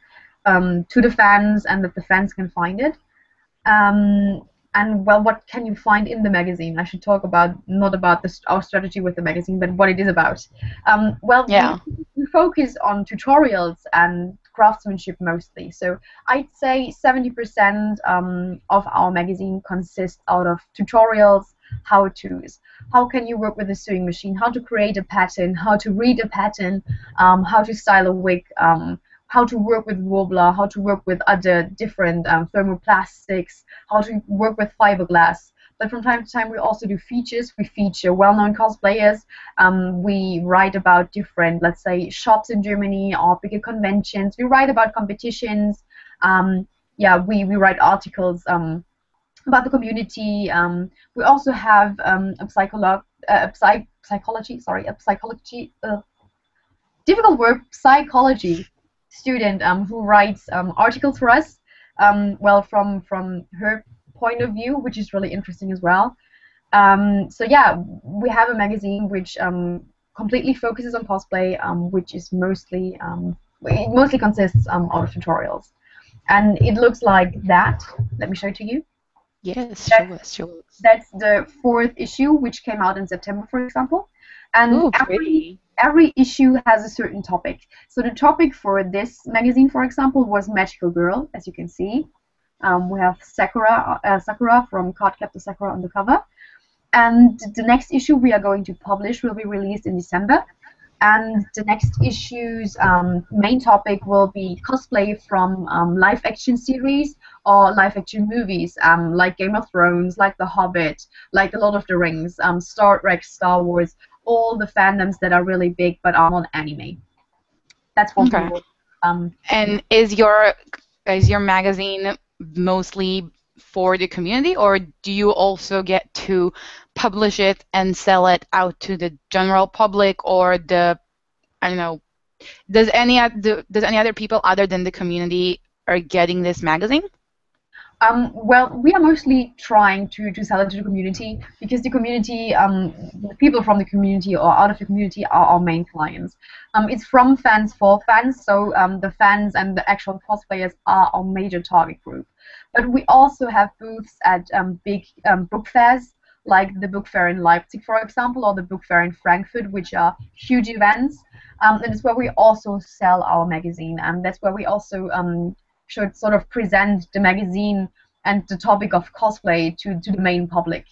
to the fans and that the fans can find it. Um, and well, what can you find in the magazine? I should talk about not about our strategy with the magazine, but what it is about. Well, Yeah. we focus on tutorials and craftsmanship mostly. So I'd say 70% of our magazine consists out of tutorials, how-tos. How can you work with a sewing machine? How to create a pattern? How to read a pattern? How to style a wig? How to work with Wobbler, how to work with other different thermoplastics, how to work with fiberglass. But from time to time, we also do features. We feature well-known cosplayers. We write about different, let's say, shops in Germany or bigger conventions. We write about competitions. Yeah, we write articles about the community. We also have a psychology, difficult word, psychology student who writes articles for us, well, from her point of view, which is really interesting as well. So yeah, we have a magazine which completely focuses on cosplay, which is mostly it mostly consists out of tutorials, and it looks like that. Let me show it to you. Yes, That, show us, show us. that's the fourth issue, which came out in September, for example. And Ooh, pretty. every issue has a certain topic. So the topic for this magazine, for example, was Magical Girl, as you can see. We have Sakura from Cardcaptor Sakura on the cover. And the next issue we are going to publish will be released in December. And the next issue's main topic will be cosplay from live action series or live action movies, like Game of Thrones, like The Hobbit, like The Lord of the Rings, Star Trek, Star Wars, all the fandoms that are really big but are not anime. That's what we Okay. will. Yeah. And is your magazine mostly for the community, or do you also get to publish it and sell it out to the general public, or the I don't know, does any other people other than the community are getting this magazine? Well, we are mostly trying to sell it to the community because the community, the people from the community or out of the community are our main clients. It's from fans for fans, so the fans and the actual cosplayers are our major target group. But we also have booths at big book fairs, like the book fair in Leipzig, for example, or the book fair in Frankfurt, which are huge events. And it's where we also sell our magazine, and that's where we also should sort of present the magazine and the topic of cosplay to the main public.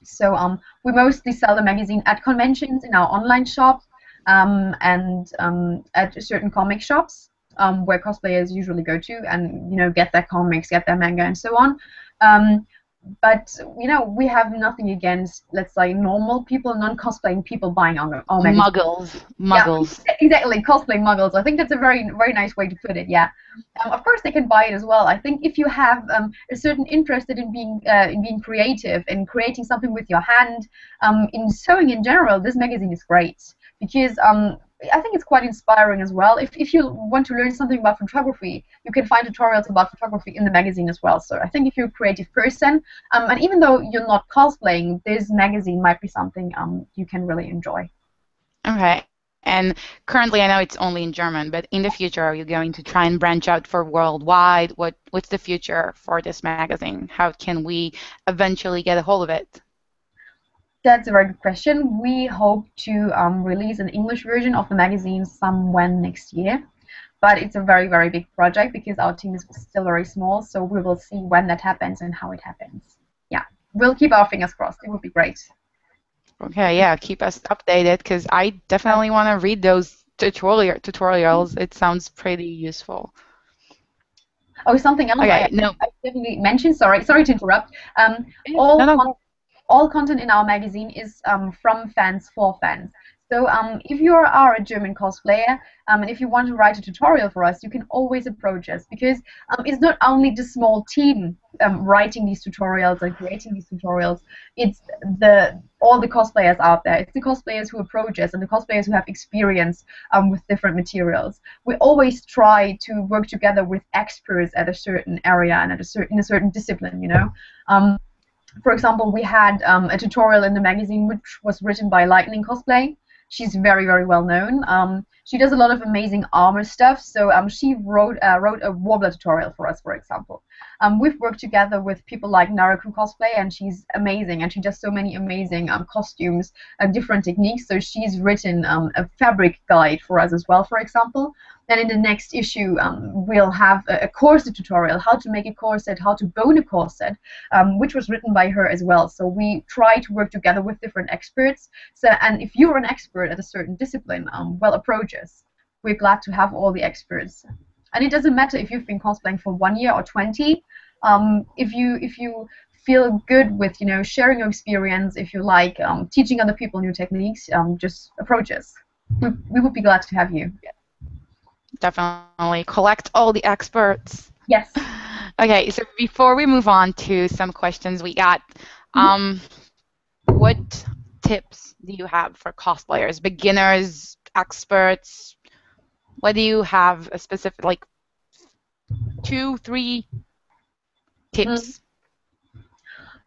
So we mostly sell the magazine at conventions in our online shop, and at certain comic shops where cosplayers usually go to and get their comics, get their manga, and so on. But we have nothing against, let's say, normal people, non-cosplaying people buying our magazine. Muggles, Yeah, muggles. exactly. Cosplay muggles. I think that's a very, very nice way to put it. Yeah. Of course, they can buy it as well. I think if you have a certain interest in being creative, in creating something with your hand, in sewing in general, this magazine is great because I think it's quite inspiring as well. If you want to learn something about photography, you can find tutorials about photography in the magazine as well. So I think if you're a creative person, and even though you're not cosplaying, this magazine might be something you can really enjoy. Okay. And currently, I know it's only in German, but in the future, are you going to try and branch out for worldwide? What's the future for this magazine? How can we eventually get a hold of it? That's a very good question. We hope to release an English version of the magazine somewhere next year, but it's a very, very big project because our team is still very small. So we will see when that happens and how it happens. Yeah, we'll keep our fingers crossed. It would be great. Okay, yeah, keep us updated because I definitely want to read those tutorials. It sounds pretty useful. Oh, something else Okay, no, I definitely mentioned. Sorry to interrupt. yeah, no, All no, go. all content in our magazine is from fans for fans. So if you are a German cosplayer and if you want to write a tutorial for us, you can always approach us because it's not only the small team writing these tutorials and creating these tutorials. It's the all the cosplayers out there. It's the cosplayers who approach us and the cosplayers who have experience with different materials. We always try to work together with experts at a certain area and at in a certain discipline. For example, we had a tutorial in the magazine which was written by Lightning Cosplay. She's very, very well known. She does a lot of amazing armor stuff. So she wrote a Wobbler tutorial for us, for example. We've worked together with people like Naruku Cosplay, and she's amazing, and she does so many amazing costumes and different techniques. So she's written a fabric guide for us as well, for example. Then in the next issue, we'll have a corset tutorial, how to make a corset, how to bone a corset, which was written by her as well. So we try to work together with different experts. So, and if you're an expert at a certain discipline, well, approach us. We're glad to have all the experts. And it doesn't matter if you've been cosplaying for 1 year or 20. If you feel good with sharing your experience, if you like teaching other people new techniques, just approach us. We would be glad to have you. Definitely collect all the experts. Yes. Okay, so before we move on to some questions we got, Mhm. what tips do you have for cosplayers, beginners, experts? What do you have a specific, like two, three Mm. tips?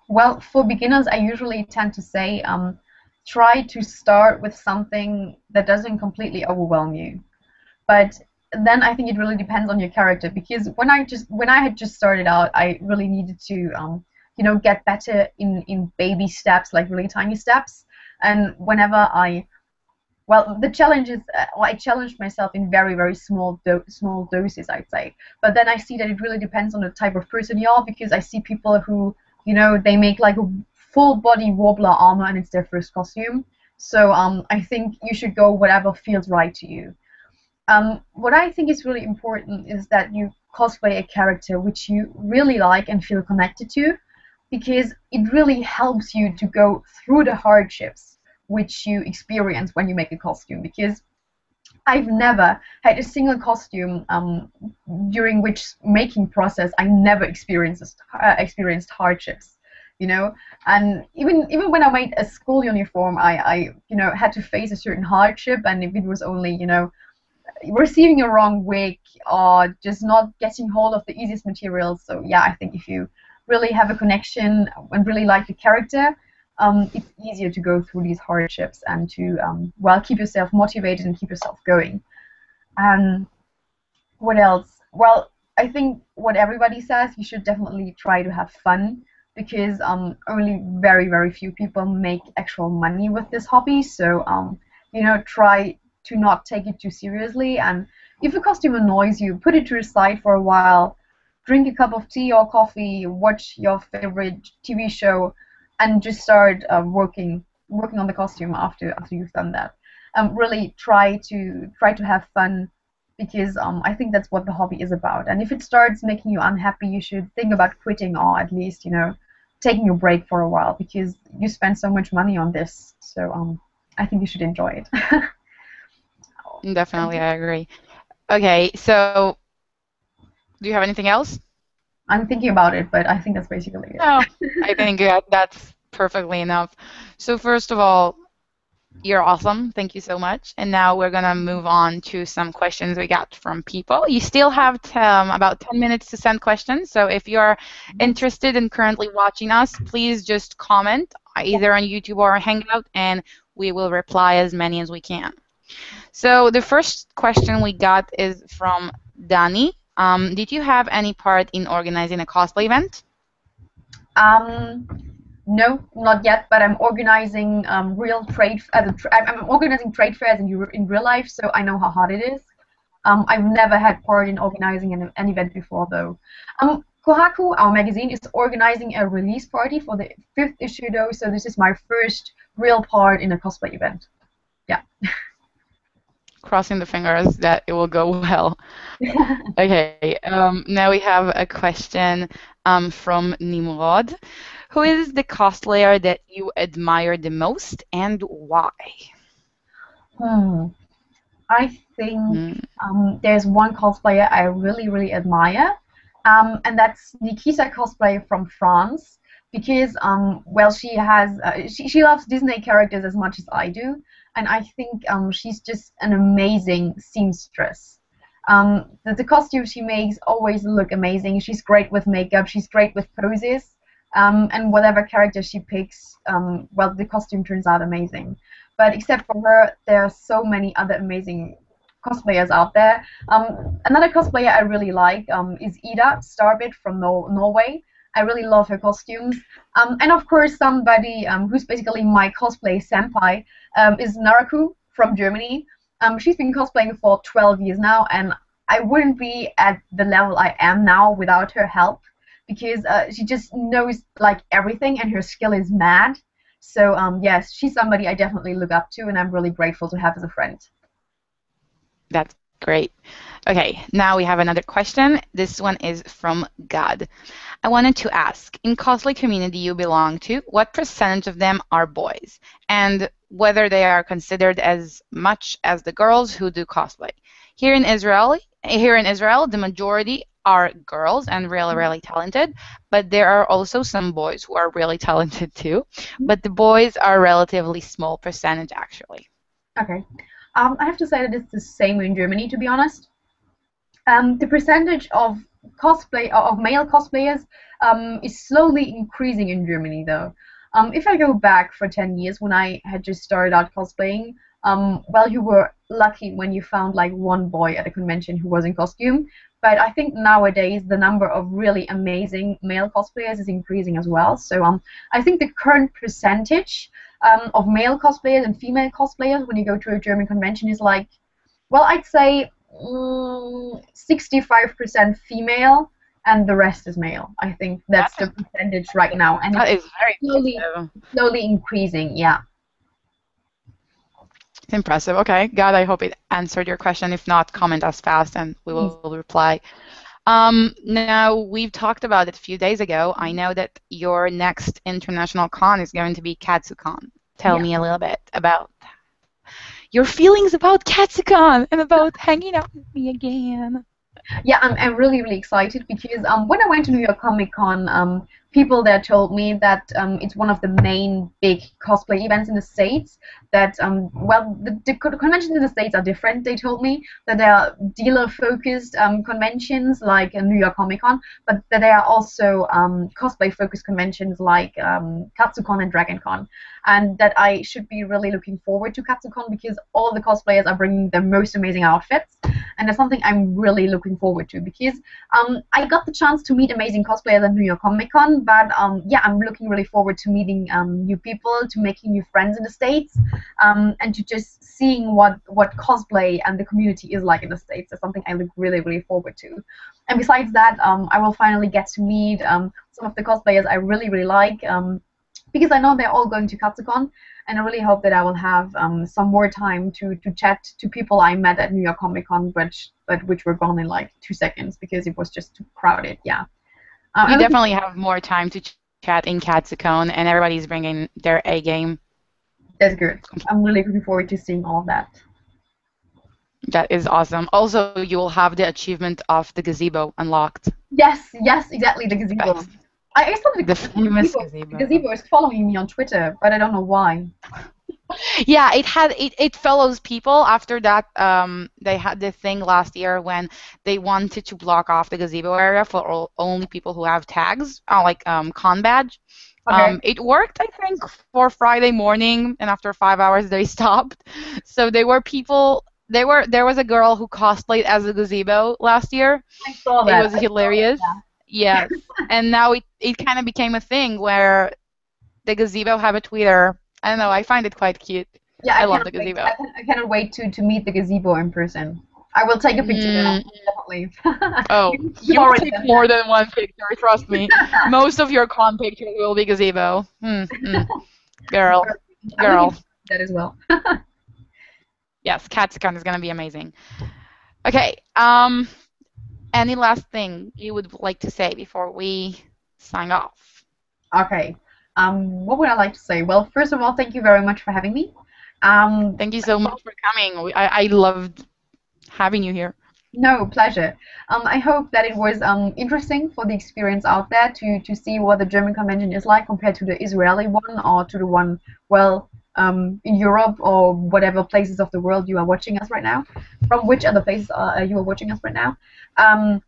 Well, for beginners, I usually tend to say try to start with something that doesn't completely overwhelm you. But then I think it really depends on your character because when I had just started out, I really needed to get better in baby steps, like really tiny steps. And whenever the challenge is I challenged myself in very, very small doses, I'd say. But then I see that it really depends on the type of person you are because I see people who they make like a full body wobbler armor and it's their first costume. So I think you should go whatever feels right to you. What I think is really important is that you cosplay a character which you really like and feel connected to, because it really helps you to go through the hardships which you experience when you make a costume. Because I've never had a single costume during which making process I never experienced hardships. And even when I made a school uniform, I had to face a certain hardship, and if it was only receiving a wrong wig or just not getting hold of the easiest materials. So yeah, I think if you really have a connection and really like the character, it's easier to go through these hardships and to keep yourself motivated and keep yourself going. Um, what else? Well, I think what everybody says, you should definitely try to have fun because only very, very few people make actual money with this hobby. So, try to not take it too seriously. And if a costume annoys you, put it to the side for a while, drink a cup of tea or coffee, watch your favorite TV show, and just start working on the costume after you've done that. Really try to have fun because I think that's what the hobby is about. And if it starts making you unhappy, you should think about quitting or at least, taking a break for a while because you spend so much money on this. So I think you should enjoy it. Definitely, I agree. Okay, so do you have anything else? I'm thinking about it, but I think that's basically it. No, I think that's perfectly enough. So first of all, You're awesome. Thank you so much. And now we're gonna move on to some questions we got from people. You still have about 10 minutes to send questions. So if you're Yes. interested in currently watching us, please just comment either on YouTube or Hangout, and we will reply as many as we can. So the first question we got is from Dani. Did you have any part in organizing a cosplay event? Um, no, not yet, but I'm organizing real trade as a I'm organizing trade fairs in real life, so I know how hard it is. I've never had part in organizing an event before, though. Kohaku, our magazine, is organizing a release party for the fifth issue, though, so this is my first real part in a cosplay event. Yeah. Crossing the fingers that it will go well. Okay, now we have a question from Nimrod. Who is the cosplayer that you admire the most and why? Hmm. I think Mm, there's one cosplayer I really, really admire, and that's Nikita Cosplay from France. Because well, she loves Disney characters as much as I do, and I think she's just an amazing seamstress. The costumes she makes always look amazing. She's great with makeup. She's great with poses, and whatever character she picks, well, the costume turns out amazing. But except for her, there are so many other amazing cosplayers out there. Another cosplayer I really like is Ida Starbit from Norway. I really love her costumes. And of course, somebody who's basically my cosplay senpai is Naraku from Germany. She's been cosplaying for 12 years now, and I wouldn't be at the level I am now without her help because she just knows like everything and her skill is mad. So yes, she's somebody I definitely look up to, and I'm really grateful to have as a friend. that's great. Okay, now we have another question. This one is from God. I wanted to ask, in cosplay community you belong to, what percentage of them are boys? And whether they are considered as much as the girls who do cosplay. Here in Israel, the majority are girls and really, really talented, but there are also some boys who are really talented too. But the boys are a relatively small percentage actually. Okay. I have to say that it's the same in Germany, to be honest. The percentage of male cosplayers is slowly increasing in Germany, though. If I go back for 10 years when I had just started out cosplaying, well, you were lucky when you found like one boy at a convention who was in costume. But I think nowadays the number of really amazing male cosplayers is increasing as well. So I think the current percentage of male cosplayers and female cosplayers when you go to a German convention is like, well, I'd say 65% female and the rest is male. I think that's the percentage right now, and That it's is very slowly, impressive. slowly increasing. Yeah. It's impressive. Okay, God, I hope it answered your question. If not, comment us fast and we Please. will reply. Now, we've talked about it a few days ago. I know that your next international con is going to be KatsuCon. Tell Yeah. me a little bit about your feelings about KatsuCon and about hanging out with me again. Yeah, I'm really, really excited because when I went to New York Comic Con, people there told me that it's one of the main big cosplay events in the States. That, well, the conventions in the States are different. They told me that there are dealer-focused conventions like New York Comic Con, but that there are also cosplay-focused conventions like KatsuCon and DragonCon. And that I should be really looking forward to KatsuCon because all the cosplayers are bringing their most amazing outfits, and that's something I'm really looking forward to because I got the chance to meet amazing cosplayers at New York Comic Con, but yeah, I'm looking really forward to meeting new people, to making new friends in the States, and to just seeing what cosplay and the community is like in the States. That's something I look really, really forward to. And besides that, I will finally get to meet some of the cosplayers I really, really like. Because I know they're all going to KatsuCon, and I really hope that I will have some more time to chat to people I met at New York Comic Con, which were gone in like 2 seconds because it was just too crowded. Yeah, You I'm looking. definitely have more time to chat in KatsuCon, and everybody's bringing their A game. That's good. I'm really looking forward to seeing all of that. That is awesome. Also, you will have the achievement of the gazebo unlocked. Yes, yes, exactly. The gazebo. Best. I saw The famous the gazebo. gazebo is following me on Twitter, but I don't know why. Yeah, it follows people after that. They had the thing last year when they wanted to block off the gazebo area for only people who have tags, like con badge. Okay. It worked, I think, for Friday morning, and after 5 hours they stopped. So they were people. There was a girl who cosplayed as a gazebo last year. I saw It that. was hilarious. Yeah. Yes, and now it kind of became a thing where the gazebo have a Twitter. I don't know. I find it quite cute. Yeah, I I love cannot the wait. gazebo. I cannot wait to meet the gazebo in person. I will take a picture there, Mm, definitely. oh, You've you will already take done more than one picture, trust me. Most of your con pictures will be gazebo. Girl, that. I'm looking girl. forward to that as well. Yes, CatScon is gonna be amazing. Okay. Any last thing you would like to say before we sign off? Okay. What would I like to say? Well, first of all, thank you very much for having me. Um, Thank you so much for coming. I loved having you here. no, pleasure. I hope that it was interesting for the experience out there to see what the German convention is like compared to the Israeli one or to the one, well, in Europe or whatever places of the world you are watching us right now. From which other places you are watching us right now? Um,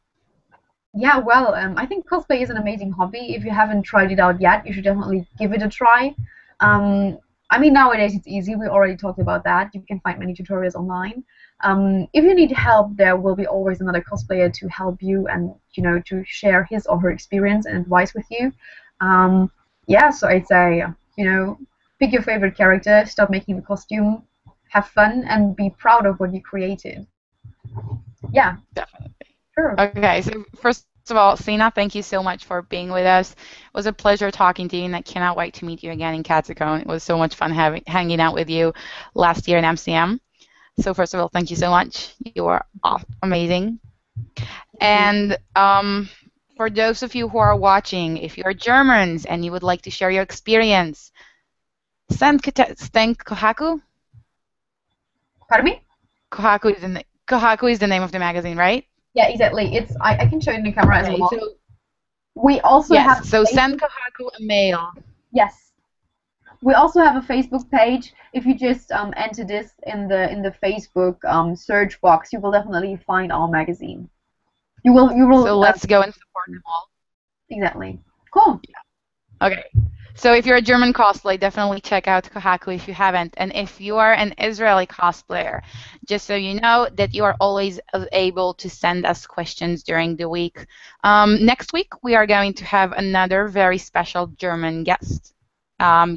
Yeah, well, I think cosplay is an amazing hobby. If you haven't tried it out yet, you should definitely give it a try. Um, I mean, nowadays it's easy. We already talked about that. You can find many tutorials online. If you need help, there will be always another cosplayer to help you and, to share his or her experience and advice with you. Um, yeah, so I'd say, pick your favorite character, start making the costume, have fun, and be proud of what you created. Yeah, sure. Okay, so first of all, Sina, thank you so much for being with us. It was a pleasure talking to you, and I cannot wait to meet you again in Katsuko. It was so much fun hanging out with you last year in Amsterdam. So first of all, thank you so much. You are amazing. Thank you. And for those of you who are watching, if you're Germans and you would like to share your experience, send Kohaku. Pardon me? Kohaku is the name of the magazine, right? Yeah, exactly. I can show it in the camera as Okay, well. so We also have yes, so a send Facebook. Kohaku a mail. Yes, we also have a Facebook page. If you just enter this in the Facebook search box, you will definitely find our magazine. You will So let's go and support them all. exactly. Cool. Okay. So if you're a German cosplay, definitely check out Kohaku if you haven't. And if you are an Israeli cosplayer, just so you know that you are always able to send us questions during the week. Next week, we are going to have another very special German guest.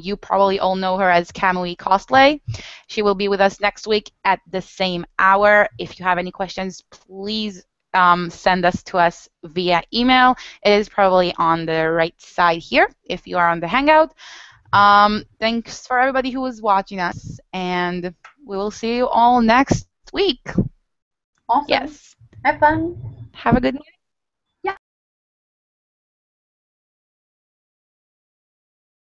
You probably all know her as Kamui Cosplay. She will be with us next week at the same hour. If you have any questions, please send us via email. It is probably on the right side here if you are on the Hangout. Thanks for everybody who was watching us, and we will see you all next week. Awesome. Yes. Have fun. Have a good night.